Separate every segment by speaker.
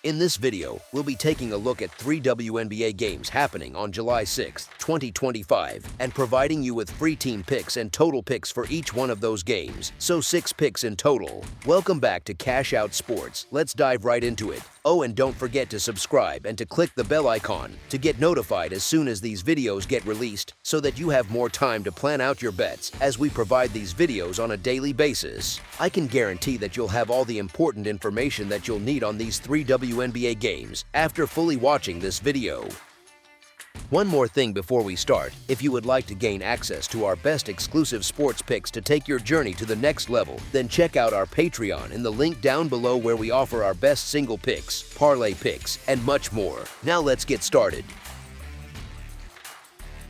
Speaker 1: In this video, we'll be taking a look at 3 WNBA games happening on July 6, 2025, and providing you with free team picks and total picks for each one of those games, so 6 picks in total. Welcome back to Cash Out Sports. Let's dive right into it. Oh, and don't forget to subscribe and to click the bell icon to get notified as soon as these videos get released so that you have more time to plan out your bets as we provide these videos on a daily basis. I can guarantee that you'll have all the important information that you'll need on these 3 WNBA games after fully watching this video. One more thing before we start, if you would like to gain access to our best exclusive sports picks to take your journey to the next level, then check out our Patreon in the link down below where we offer our best single picks, parlay picks, and much more. Now let's get started.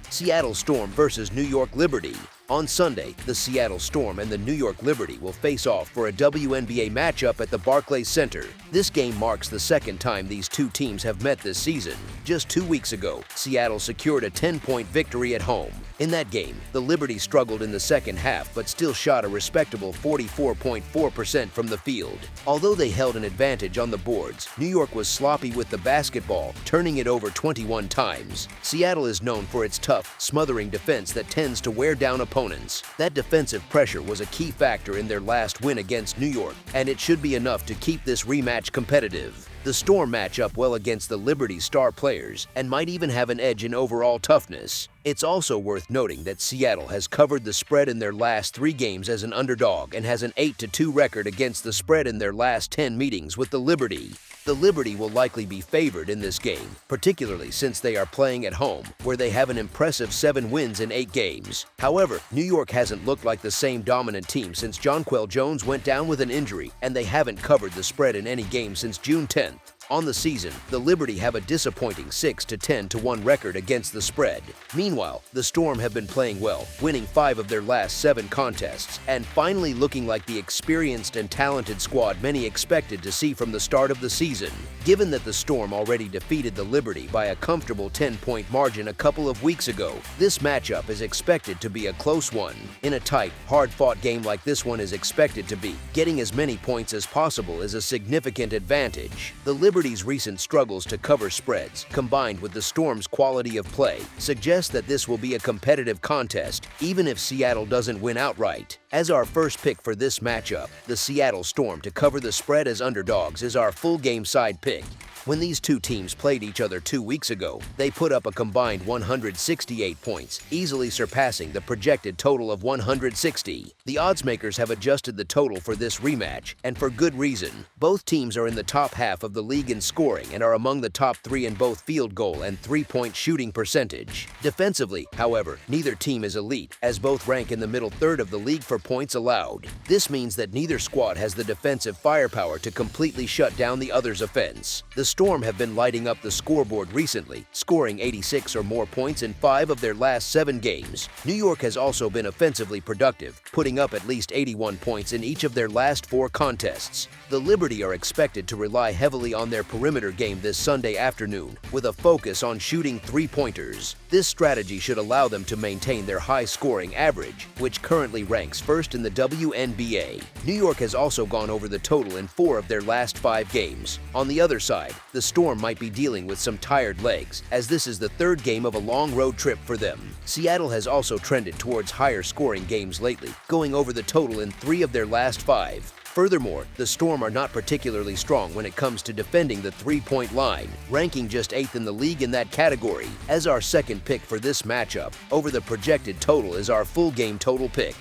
Speaker 1: Seattle Storm versus New York Liberty. On Sunday, the Seattle Storm and the New York Liberty will face off for a WNBA matchup at the Barclays Center. This game marks the second time these two teams have met this season. Just 2 weeks ago, Seattle secured a 10-point victory at home. In that game, the Liberty struggled in the second half but still shot a respectable 44.4% from the field. Although they held an advantage on the boards, New York was sloppy with the basketball, turning it over 21 times. Seattle is known for its tough, smothering defense that tends to wear down opponents. That defensive pressure was a key factor in their last win against New York, and it should be enough to keep this rematch competitive. The Storm match up well against the Liberty star players and might even have an edge in overall toughness. It's also worth noting that Seattle has covered the spread in their last 3 games as an underdog and has an 8-2 record against the spread in their last 10 meetings with the Liberty. The Liberty will likely be favored in this game, particularly since they are playing at home, where they have an impressive 7 wins in 8 games. However, New York hasn't looked like the same dominant team since Jonquel Jones went down with an injury, and they haven't covered the spread in any game since June 10th. On the season, the Liberty have a disappointing 6-10-1 record against the spread. Meanwhile, the Storm have been playing well, winning 5 of their last 7 contests, and finally looking like the experienced and talented squad many expected to see from the start of the season. Given that the Storm already defeated the Liberty by a comfortable 10-point margin a couple of weeks ago, this matchup is expected to be a close one. In a tight, hard-fought game like this one is expected to be, getting as many points as possible is a significant advantage. The Liberty's recent struggles to cover spreads, combined with the Storm's quality of play, suggest that this will be a competitive contest, even if Seattle doesn't win outright. As our first pick for this matchup, the Seattle Storm to cover the spread as underdogs is our full game side pick. When these two teams played each other 2 weeks ago, they put up a combined 168 points, easily surpassing the projected total of 160. The oddsmakers have adjusted the total for this rematch, and for good reason. Both teams are in the top half of the league in scoring and are among the top 3 in both field goal and 3-point shooting percentage. Defensively, however, neither team is elite, as both rank in the middle third of the league for points allowed. This means that neither squad has the defensive firepower to completely shut down the other's offense. The Storm have been lighting up the scoreboard recently, scoring 86 or more points in 5 of their last 7 games. New York has also been offensively productive, putting up at least 81 points in each of their last 4 contests. The Liberty are expected to rely heavily on their perimeter game this Sunday afternoon, with a focus on shooting 3-pointers. This strategy should allow them to maintain their high-scoring average, which currently ranks first in the WNBA. New York has also gone over the total in 4 of their last 5 games. On the other side, the Storm might be dealing with some tired legs, as this is the 3rd game of a long road trip for them. Seattle has also trended towards higher-scoring games lately, going over the total in 3 of their last 5. Furthermore, the Storm are not particularly strong when it comes to defending the 3-point line, ranking just 8th in the league in that category. As our second pick for this matchup, over the projected total is our full game total pick.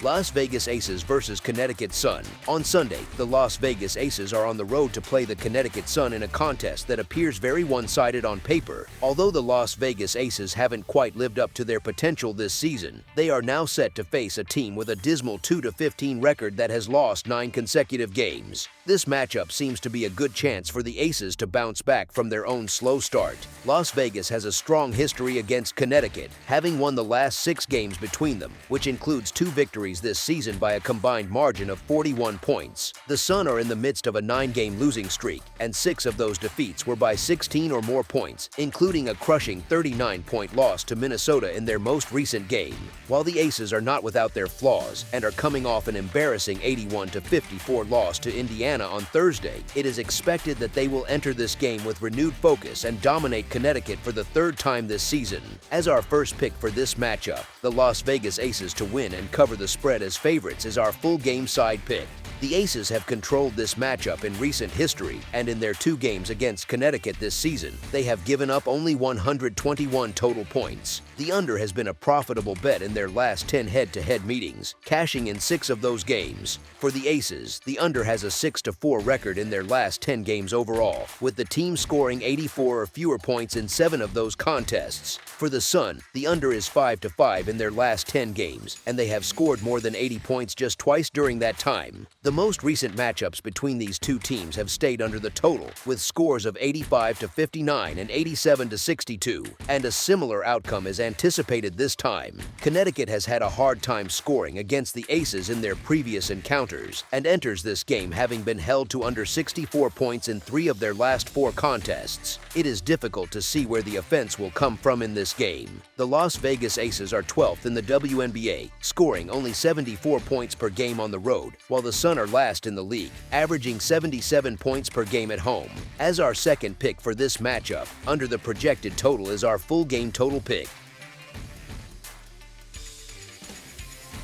Speaker 1: Las Vegas Aces versus Connecticut Sun. On Sunday, the Las Vegas Aces are on the road to play the Connecticut Sun in a contest that appears very one-sided on paper. Although the Las Vegas Aces haven't quite lived up to their potential this season, they are now set to face a team with a dismal 2-15 record that has lost 9 consecutive games. This matchup seems to be a good chance for the Aces to bounce back from their own slow start. Las Vegas has a strong history against Connecticut, having won the last 6 games between them, which includes 2 victories this season by a combined margin of 41 points. The The Sun are in the midst of a 9-game losing streak, and 6 of those defeats were by 16 or more points, including a crushing 39-point loss to Minnesota in their most recent game. While the Aces are not without their flaws and are coming off an embarrassing 81-54 loss to Indiana on Thursday, it is expected that they will enter this game with renewed focus and dominate Connecticut for the 3rd time this season. As our first pick for this matchup, the Las Vegas Aces to win and cover the spread as favorites is our full game side pick. The Aces have controlled this matchup in recent history, and in their 2 games against Connecticut this season, they have given up only 121 total points. The under has been a profitable bet in their last 10 head-to-head meetings, cashing in 6 of those games. For the Aces, the under has a 6-4 record in their last 10 games overall, with the team scoring 84 or fewer points in 7 of those contests. For the Sun, the under is 5-5 in their last 10 games, and they have scored more than 80 points just twice during that time. The most recent matchups between these 2 teams have stayed under the total, with scores of 85-59 and 87-62, and a similar outcome is anticipated this time. Connecticut has had a hard time scoring against the Aces in their previous encounters, and enters this game having been held to under 64 points in 3 of their last 4 contests. It is difficult to see where the offense will come from in this game. The Las Vegas Aces are 12th in the WNBA, scoring only 74 points per game on the road, while the Sun are last in the league, averaging 77 points per game at home. As our second pick for this matchup, under the projected total is our full game total pick.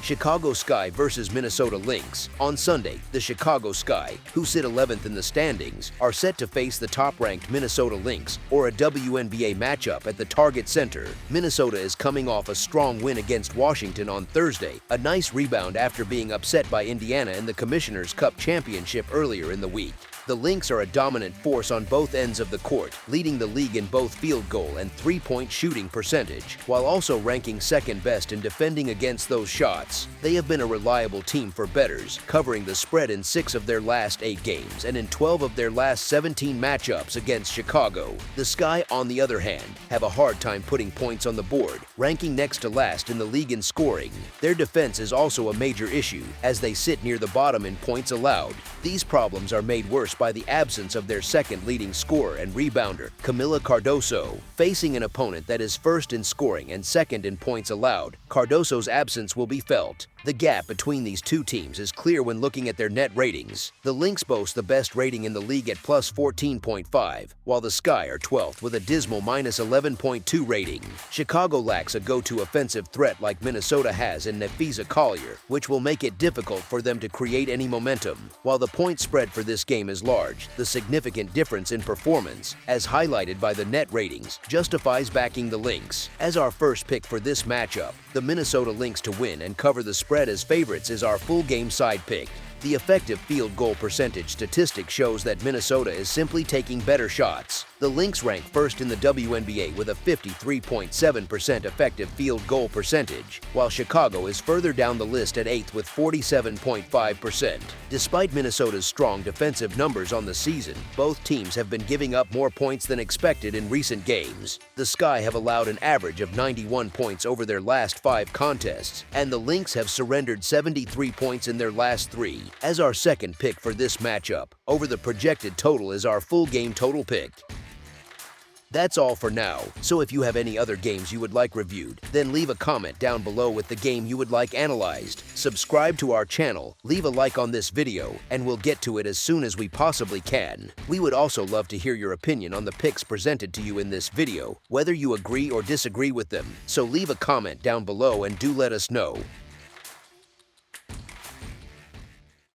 Speaker 1: Chicago Sky versus Minnesota Lynx. On Sunday, the Chicago Sky, who sit 11th in the standings, are set to face the top-ranked Minnesota Lynx, or a WNBA matchup at the Target Center. Minnesota is coming off a strong win against Washington on Thursday, a nice rebound after being upset by Indiana in the Commissioner's Cup Championship earlier in the week. The Lynx are a dominant force on both ends of the court, leading the league in both field goal and 3-point shooting percentage, while also ranking second best in defending against those shots. They have been a reliable team for bettors, covering the spread in 6 of their last 8 games and in 12 of their last 17 matchups against Chicago. The Sky, on the other hand, have a hard time putting points on the board, ranking next to last in the league in scoring. Their defense is also a major issue, as they sit near the bottom in points allowed. These problems are made worse by the absence of their second leading scorer and rebounder, Camila Cardoso. Facing an opponent that is first in scoring and second in points allowed, Cardoso's absence will be felt. The gap between these 2 teams is clear when looking at their net ratings. The Lynx boast the best rating in the league at plus 14.5, while the Sky are 12th with a dismal minus 11.2 rating. Chicago lacks a go-to offensive threat like Minnesota has in Napheesa Collier, which will make it difficult for them to create any momentum. While the point spread for this game is large, the significant difference in performance, as highlighted by the net ratings, justifies backing the Lynx. As our first pick for this matchup, the Minnesota Lynx to win and cover the spread as favorites is our full game side pick. The effective field goal percentage statistic shows that Minnesota is simply taking better shots. The Lynx rank first in the WNBA with a 53.7% effective field goal percentage, while Chicago is further down the list at 8th with 47.5%. Despite Minnesota's strong defensive numbers on the season, both teams have been giving up more points than expected in recent games. The Sky have allowed an average of 91 points over their last 5 contests, and the Lynx have surrendered 73 points in their last 3. As our second pick for this matchup, over the projected total is our full game total pick. That's all for now, so if you have any other games you would like reviewed, then leave a comment down below with the game you would like analyzed. Subscribe to our channel, leave a like on this video, and we'll get to it as soon as we possibly can. We would also love to hear your opinion on the picks presented to you in this video, whether you agree or disagree with them, so leave a comment down below and do let us know.